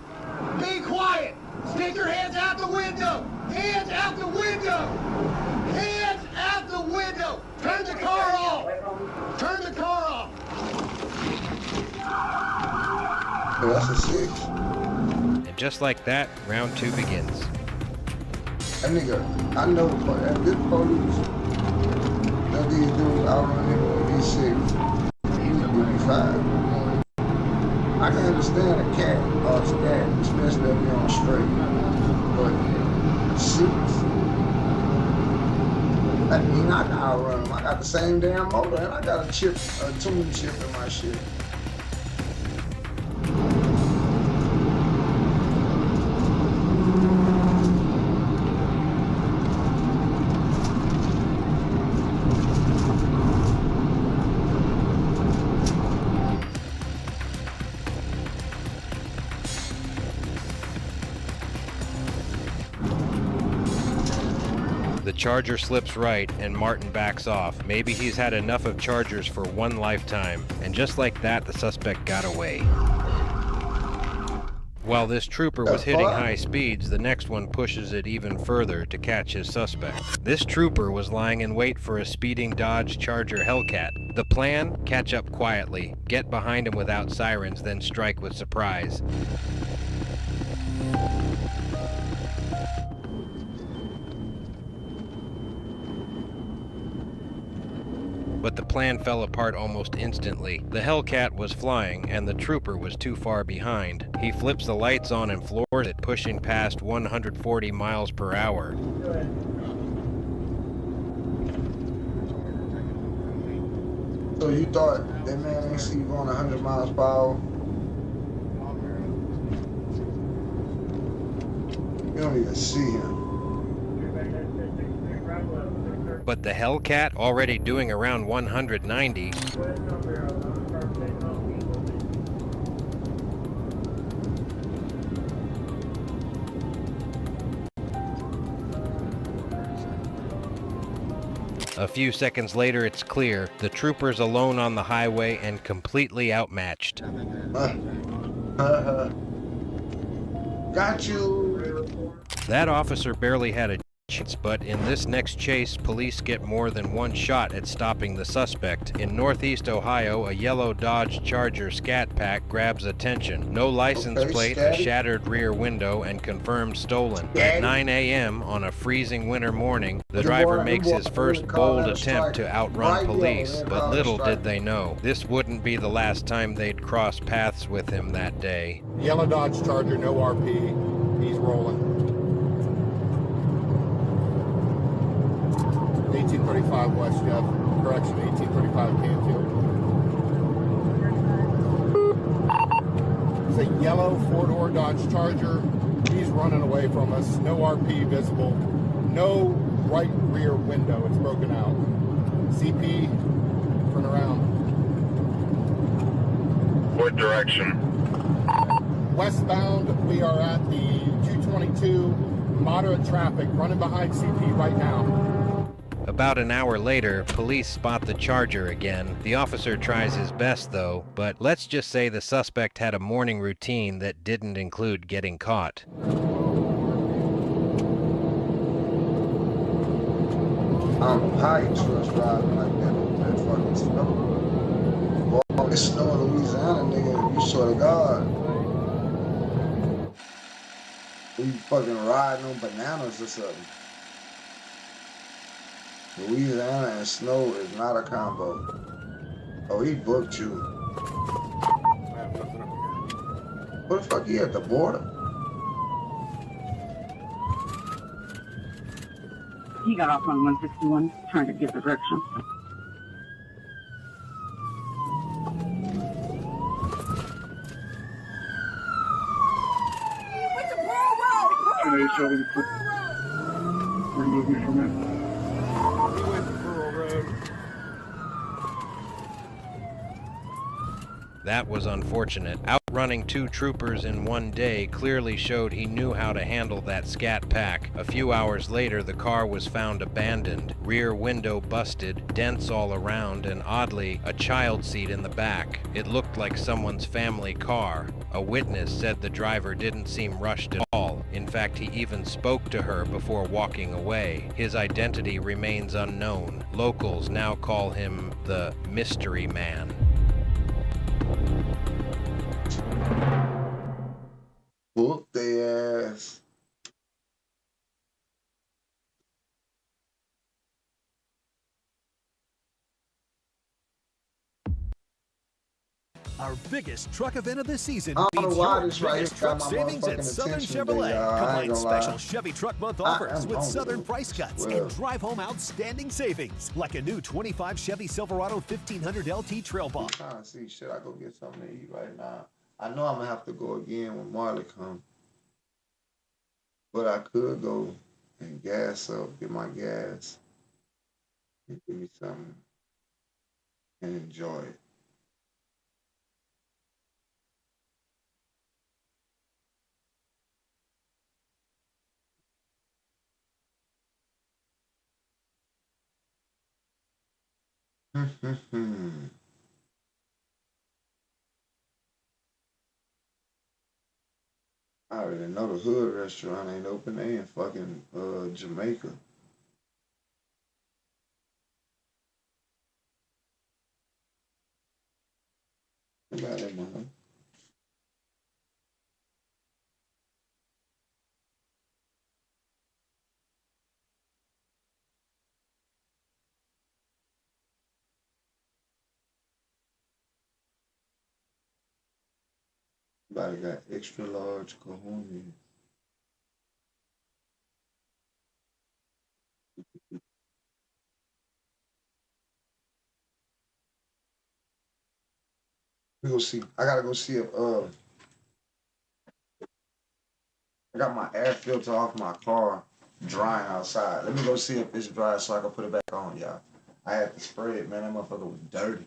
Be quiet! Stick your hands out the window! Hands out the window! Hands out the window! Turn the car off! Turn the car off! Oh, that's a 6. And just like that, round 2 begins. That nigga, I know at this police, that these dudes outrun him with these 6. He would be 5. I can understand a cat or a scat, especially if you're on straight. But 6, I mean, I can outrun them. I got the same damn motor and I got a tune chip in my shit. The Charger slips right and Martin backs off. Maybe he's had enough of Chargers for one lifetime. And just like that, the suspect got away. While this trooper was hitting high speeds, the next one pushes it even further to catch his suspect. This trooper was lying in wait for a speeding Dodge Charger Hellcat. The plan? Catch up quietly, get behind him without sirens, then strike with surprise. But the plan fell apart almost instantly. The Hellcat was flying, and the trooper was too far behind. He flips the lights on and floors it, pushing past 140 miles per hour. So you thought that man ain't see you going 100 miles per hour? You don't even see him. But the Hellcat, already doing around 190, a few seconds later, it's clear. The trooper's alone on the highway and completely outmatched. Got you. That officer barely had a chance, but in this next chase, police get more than one shot at stopping the suspect. In northeast Ohio, a yellow Dodge Charger Scat Pack grabs attention. No license plate, a shattered rear window, and confirmed stolen. At 9 a.m. on a freezing winter morning, the driver makes his first bold attempt to outrun police, but little did they know, this wouldn't be the last time they'd cross paths with him that day. Yellow Dodge Charger, no RP, he's rolling. 1835 West Jeff, correction, 1835 Canfield. It's a yellow four-door Dodge Charger. He's running away from us. No RP visible. No right rear window. It's broken out. CP, turn around. What direction? Westbound, we are at the 222, moderate traffic, running behind CP right now. About an hour later, police spot the Charger again. The officer tries his best, though, but let's just say the suspect had a morning routine that didn't include getting caught. I don't know how you trust driving like that with that fucking snow. Boy, it's snow in Louisiana, nigga. You swear to God. We fucking riding on bananas or something. Louisiana and snow is not a combo. Oh, he booked you. What the fuck, he at the border? He got off on 161, trying to get the direction. Remove me from it. That was unfortunate. Outrunning two troopers in one day clearly showed he knew how to handle that Scat Pack. A few hours later, the car was found abandoned. Rear window busted, dents all around, and oddly, a child seat in the back. It looked like someone's family car. A witness said the driver didn't seem rushed at all. In fact, he even spoke to her before walking away. His identity remains unknown. Locals now call him the Mystery Man. Whoop their ass. Our biggest truck event of the season I don't means know why your this right biggest here got truck my savings at motherfucking Southern attention, Chevrolet. big, I ain't Combine gonna special lie. Chevy Truck Month I offers am with hungry. Southern price cuts Well. and drive home outstanding savings, like a new 25 Chevy Silverado 1500 LT Trail Bomb. I'm trying to see, should I go get something to eat right now? I know I'm gonna have to go again when Marley comes. But I could go and gas up, get my gas, and give me something and enjoy it. I already know the hood restaurant ain't open. They in fucking Jamaica. I got it, man. Everybody got extra large cojones. We go see. I gotta go see if I got my air filter off my car drying outside. Let me go see if it's dry so I can put it back on, y'all. I had to spray it, man. That motherfucker was dirty.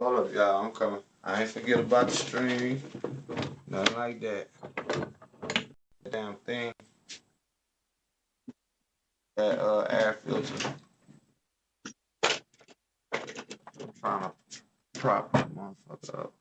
Hold up, y'all. I'm coming. I ain't forget about the stream. Nothing like that. Damn thing. That air filter. I'm trying to prop that motherfucker up.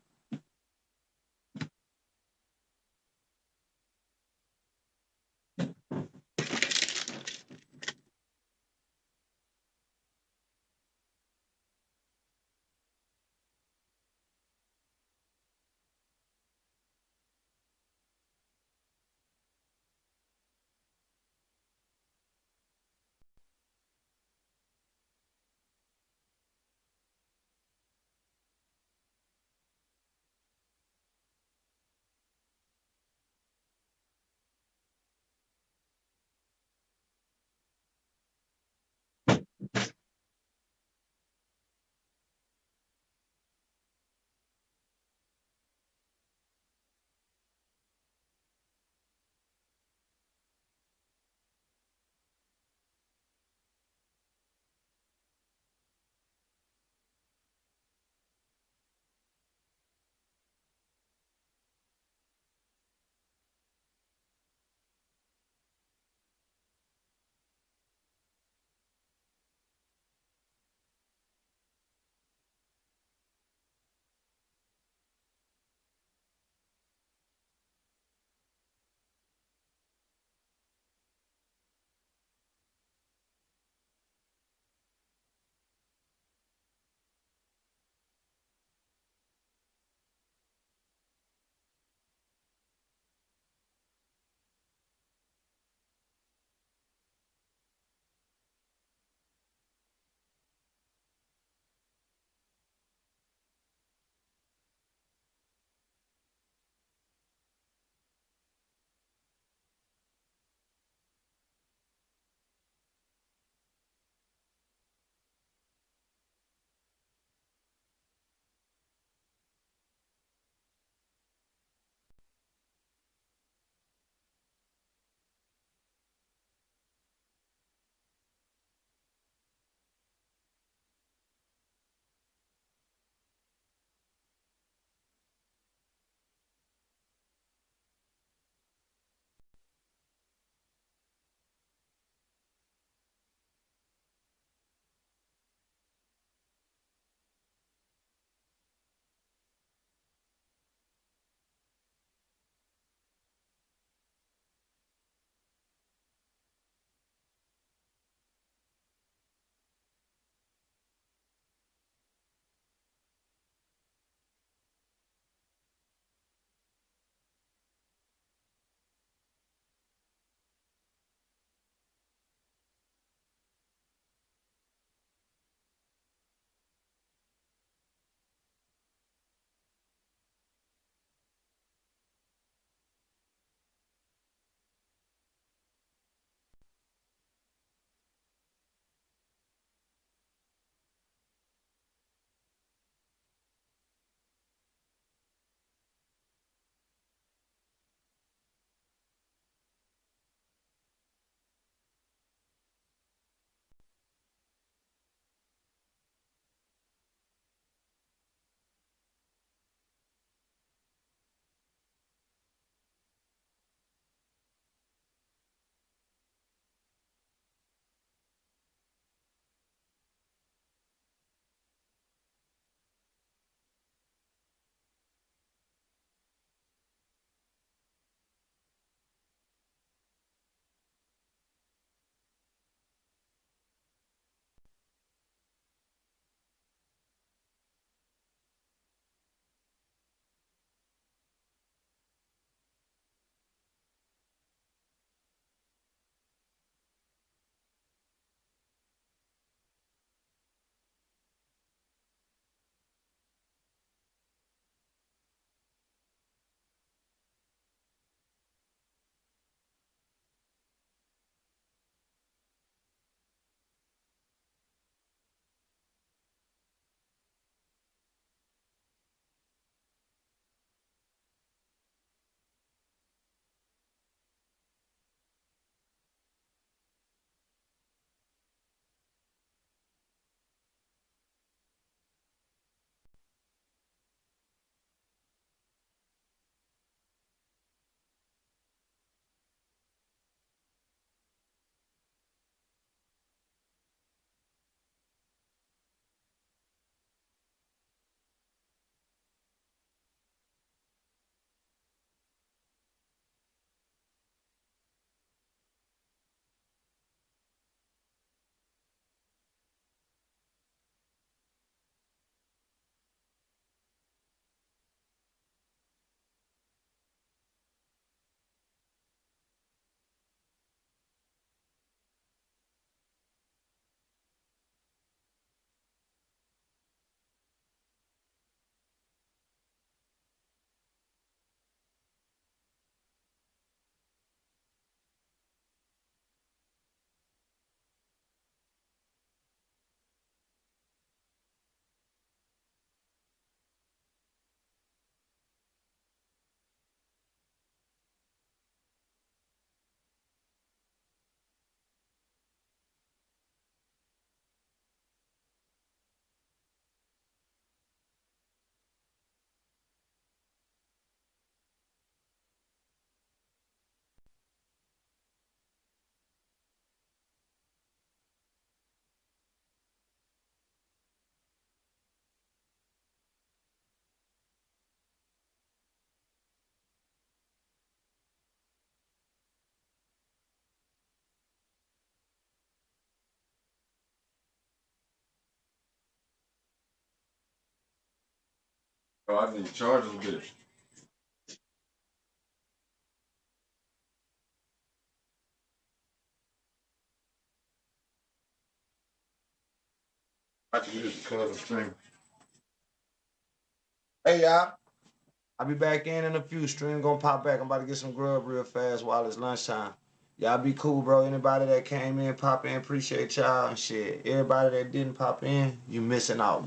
Oh, I need to charge this bitch. I can use the color stream. Hey, y'all. I'll be back in a few. Stream gonna pop back. I'm about to get some grub real fast while it's lunchtime. Y'all be cool, bro. Anybody that came in, pop in, appreciate y'all and shit. Everybody that didn't pop in, you missing out.